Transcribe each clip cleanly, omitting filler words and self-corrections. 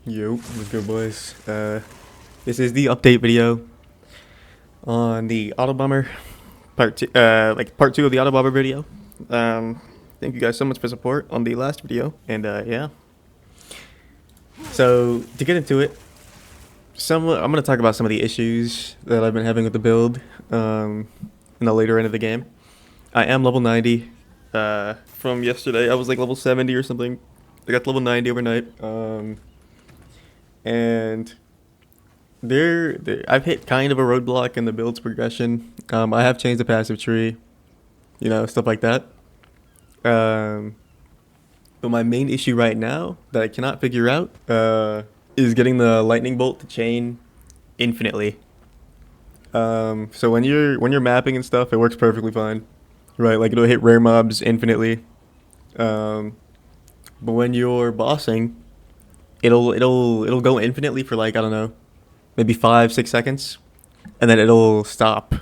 Yo, what's good, boys? This is the update video on the AutoBomber part two, part two of the AutoBomber video. Thank you guys so much for support on the last video, and yeah. So to get into it, I'm gonna talk about some of the issues that I've been having with the build in the later end of the game. I am level 90. From yesterday, I was like level 70 or something. I got to level 90 overnight. And I've hit kind of a roadblock in the build's progression. I have changed the passive tree, stuff like that. But my main issue right now that I cannot figure out is getting the lightning bolt to chain infinitely. So when you're mapping and stuff, it works perfectly fine, right? Like it'll hit rare mobs infinitely. But when you're bossing, it'll go infinitely for like, I don't know, maybe 5-6 seconds, and then it'll stop.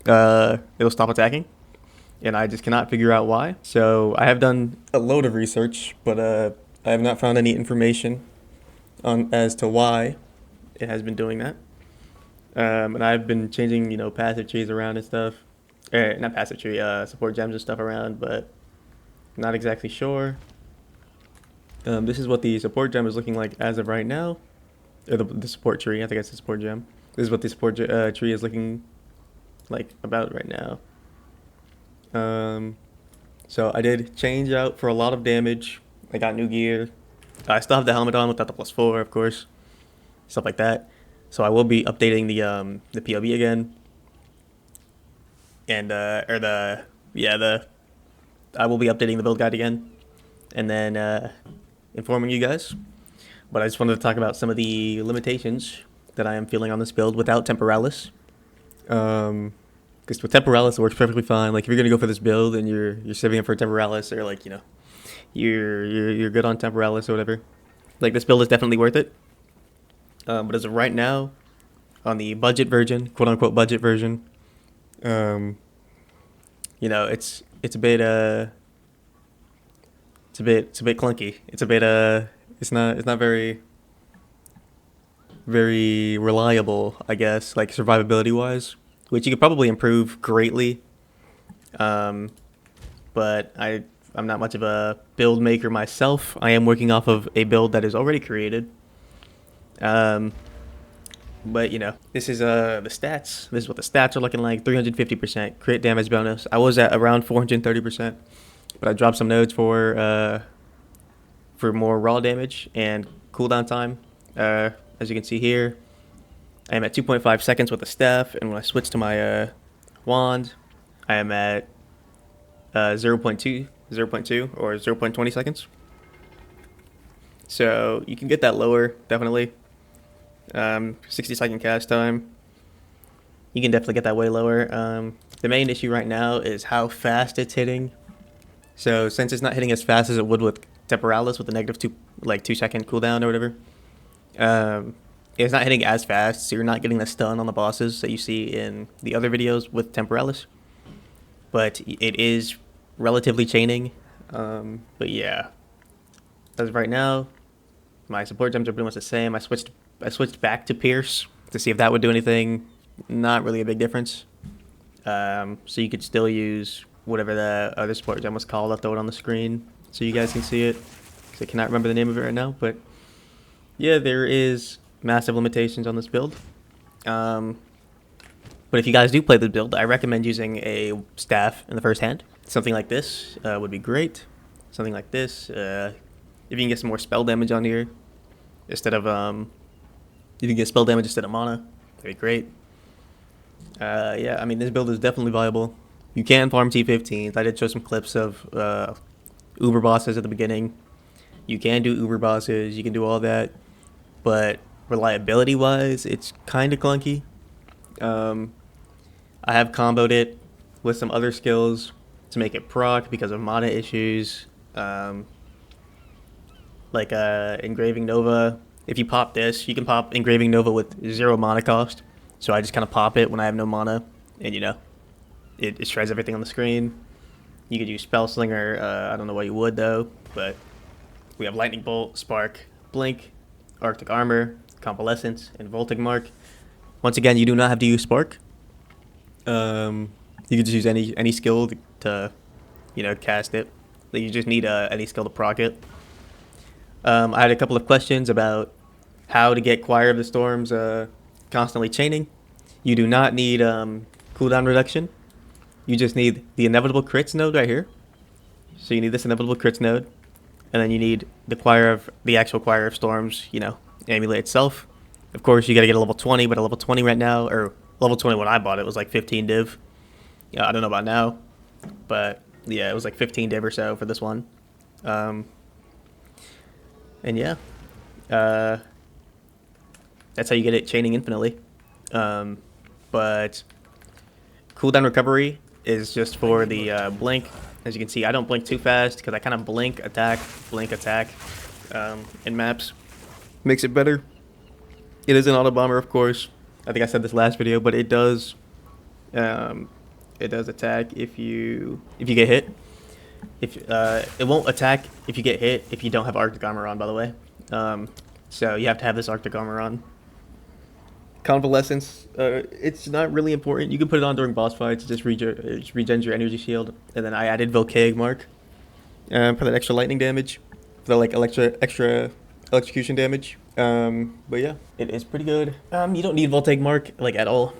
It'll stop attacking, and I just cannot figure out why. So I have done a load of research, but I have not found any information on as to why it has been doing that. And I've been changing, passive trees around and stuff. Not passive tree, support gems and stuff around, but not exactly sure. This is what the support gem is looking like as of right now. Or the support tree, I think it's the support gem. This is what the support tree is looking like about right now. So I did change out for a lot of damage. I got new gear. I still have the helmet on without the +4, of course. Stuff like that. So I will be updating the POB again. And I will be updating the build guide again. And then informing you guys. But I just wanted to talk about some of the limitations that I am feeling on this build without Temporalis. Because with Temporalis, it works perfectly fine. Like if you're gonna go for this build and you're saving it for Temporalis, or like you're good on Temporalis or whatever, like this build is definitely worth it. But as of right now, on the budget version, quote unquote budget version, it's a bit clunky. It's not very reliable, I guess, like survivability wise, which you could probably improve greatly. But I'm not much of a build maker myself. I am working off of a build that is already created. But this is the stats. This is what the stats are looking like. 350% crit damage bonus. I was at around 430%, but I dropped some nodes for more raw damage and cooldown time. As you can see here, I am at 2.5 seconds with the staff, and when I switch to my wand, I am at 0.2 or 0.20 seconds. So you can get that lower, definitely. 60-second cast time. You can definitely get that way lower. The main issue right now is how fast it's hitting. So since it's not hitting as fast as it would with Temporalis with the -2 2-second cooldown or whatever, it's not hitting as fast, so you're not getting the stun on the bosses that you see in the other videos with Temporalis. But it is relatively chaining. But yeah, as of right now, my support gems are pretty much the same. I switched back to Pierce to see if that would do anything. Not really a big difference. So you could still use whatever the other support gem was called. I'll throw it on the screen so you guys can see it, because I cannot remember the name of it right now. But yeah, there is massive limitations on this build. But if you guys do play this build, I recommend using a staff in the first hand. Something like this would be great. Something like this. If you can get some more spell damage on here instead of you can get spell damage instead of mana, that'd be great. Yeah, I mean, this build is definitely viable. You can farm T15s. I did show some clips of Uber bosses at the beginning. You can do Uber bosses. You can do all that. But reliability-wise, it's kind of clunky. I have comboed it with some other skills to make it proc because of mana issues. Like Engraving Nova. If you pop this, you can pop Engraving Nova with 0 mana cost. So I just kind of pop it when I have no mana, and it shreds everything on the screen. You could use Spell Slinger. I don't know why you would though, but we have Lightning Bolt, Spark, Blink, Arctic Armor, Convalescence, and Voltic Mark. Once again, you do not have to use Spark. You can just use any skill to cast it. You just need any skill to proc it. I had a couple of questions about how to get Choir of the Storms constantly chaining. You do not need cooldown reduction. You just need the inevitable crits node right here. So you need this inevitable crits node, and then you need the actual Choir of Storms, amulet itself. Of course, you gotta get a level 20, but a level 20 right now, or level 20 when I bought it was like 15 div. Yeah, I don't know about now, but yeah, it was like 15 div or so for this one. And yeah, that's how you get it chaining infinitely. But cooldown recovery is just for the blink. As you can see, I don't blink too fast because I kind of blink, attack, in maps. Makes it better. It is an AutoBomber, of course. I think I said this last video, but it does attack if you get hit. It won't attack if you get hit if you don't have Arctic Armor on, by the way. So you have to have this Arctic Armor on. Convalescence, it's not really important. You can put it on during boss fights. It just regens your energy shield. And then I added Volcaic Mark for that extra lightning damage, for the extra electrocution damage. But yeah, it is pretty good. You don't need Volcaic Mark at all.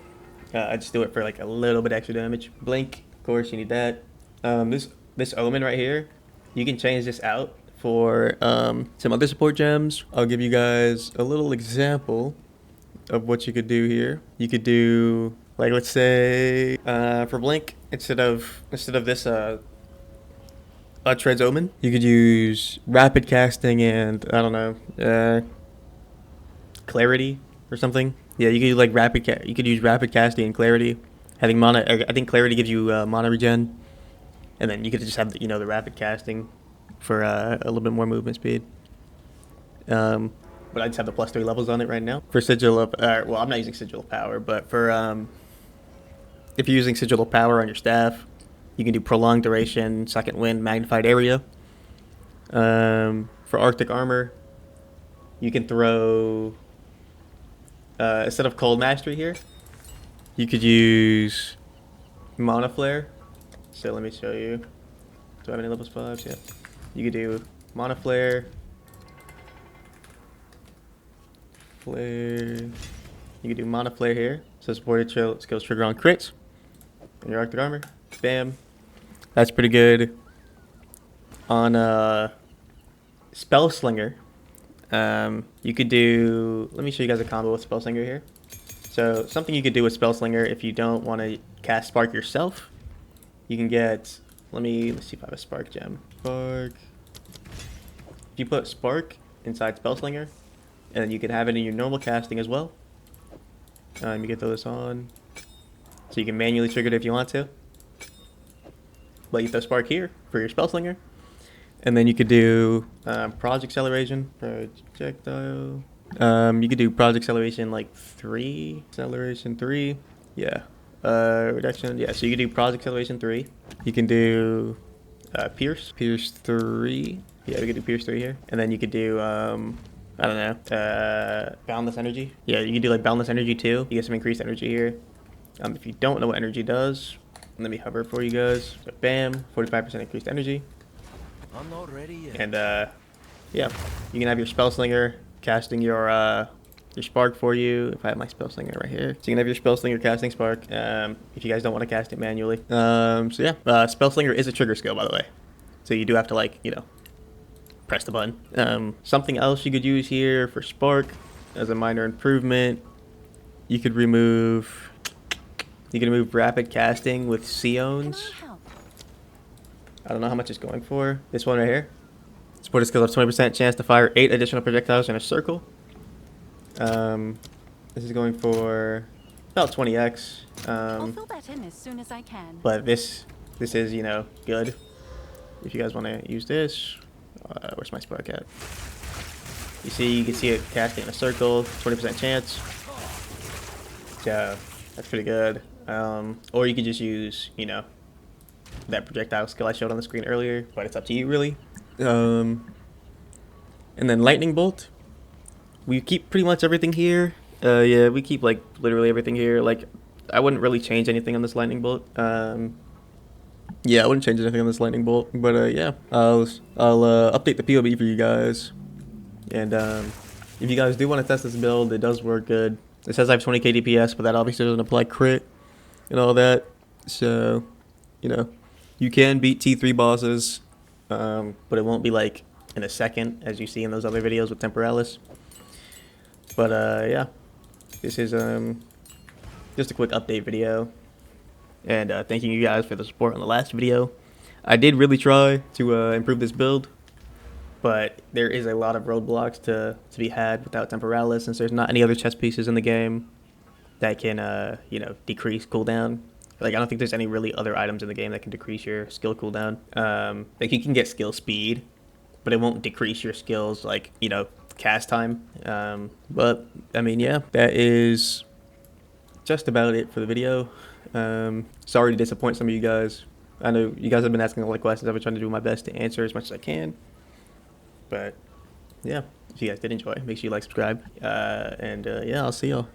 I just do it for a little bit extra damage. Blink, of course, you need that. This Omen right here, you can change this out for some other support gems. I'll give you guys a little example of what you could do here. You could do let's say for Blink, instead of this Treads Omen, you could use Rapid Casting and I don't know, Clarity or something. Yeah, you could do you could use Rapid Casting and Clarity. Having mana, I think Clarity gives you mana regen, and then you could just have the Rapid Casting for a little bit more movement speed. But I just have the +3 levels on it right now. For Sigil of, well, I'm not using Sigil of Power, but for if you're using Sigil of Power on your staff, you can do Prolonged Duration, Second Wind, Magnified Area. For Arctic Armor, you can throw, instead of Cold Mastery here, you could use Mana Flare. So let me show you. Do I have any levels 5s? Yeah. You could do Mana Flare. Flare. You can do Mana Flare here. So supported skills trigger on crits. And your Arctic Armor. Bam. That's pretty good. On Spell Slinger, you could do. Let me show you guys a combo with Spell Slinger here. So something you could do with Spell Slinger if you don't want to cast Spark yourself, you can get. Let's see if I have a Spark gem. Spark. If you put Spark inside Spell Slinger, and then you can have it in your normal casting as well. You can throw this on. So you can manually trigger it if you want to. But you throw Spark here for your Spell Slinger. And then you could do Project Acceleration. Projectile. You could do Project Acceleration 3. Acceleration 3. Yeah. Reduction. Yeah, so you could do Project Acceleration 3. You can do Pierce. Pierce 3. Yeah, we could do Pierce 3 here. And then you could do... I don't know, Boundless Energy. Yeah, you can do Boundless Energy too. You get some increased energy here. If you don't know what energy does, let me hover for you guys. So bam, 45% increased energy. I'm not ready yet. And yeah, you can have your Spell Slinger casting your Spark for you. If I have my Spell Slinger right here. So you can have your Spell Slinger casting Spark, if you guys don't want to cast it manually. So yeah, Spell Slinger is a trigger skill, by the way. So you do have to press the button. Something else you could use here for Spark as a minor improvement, you could remove Rapid Casting with Siones. I don't know how much it's going for. This one right here. Supported skill has 20% chance to fire 8 additional projectiles in a circle. This is going for about 20x. I'll fill that in as soon as I can. But this is good if you guys want to use this. Where's my Spark at? You can see it casting in a circle, 20% chance. So that's pretty good. Or you could just use, that projectile skill I showed on the screen earlier, but it's up to you really. And then Lightning Bolt we keep pretty much everything here. Yeah, we keep like literally everything here. Like, I wouldn't really change anything on this lightning bolt. Yeah, I wouldn't change anything on this lightning bolt. But yeah, I'll update the POB for you guys. And if you guys do want to test this build, it does work good. It says I have 20k DPS, but that obviously doesn't apply crit and all that. So, you know, you can beat T3 bosses, but it won't be like in a second, as you see in those other videos with Temporalis. But yeah, this is just a quick update video, and thanking you guys for the support on the last video. I did really try to improve this build, but there is a lot of roadblocks to be had without Temporalis, since there's not any other chess pieces in the game that can you know, decrease cooldown. Like, I don't think there's any really other items in the game that can decrease your skill cooldown. Like, you can get skill speed, but it won't decrease your skills, like, you know, cast time. But I mean, yeah, that is just about it for the video. Sorry to disappoint some of you guys. I know you guys have been asking a lot of questions. I've been trying to do my best to answer as much as I can. But yeah, if you guys did enjoy, make sure you like, subscribe, and yeah, I'll see y'all.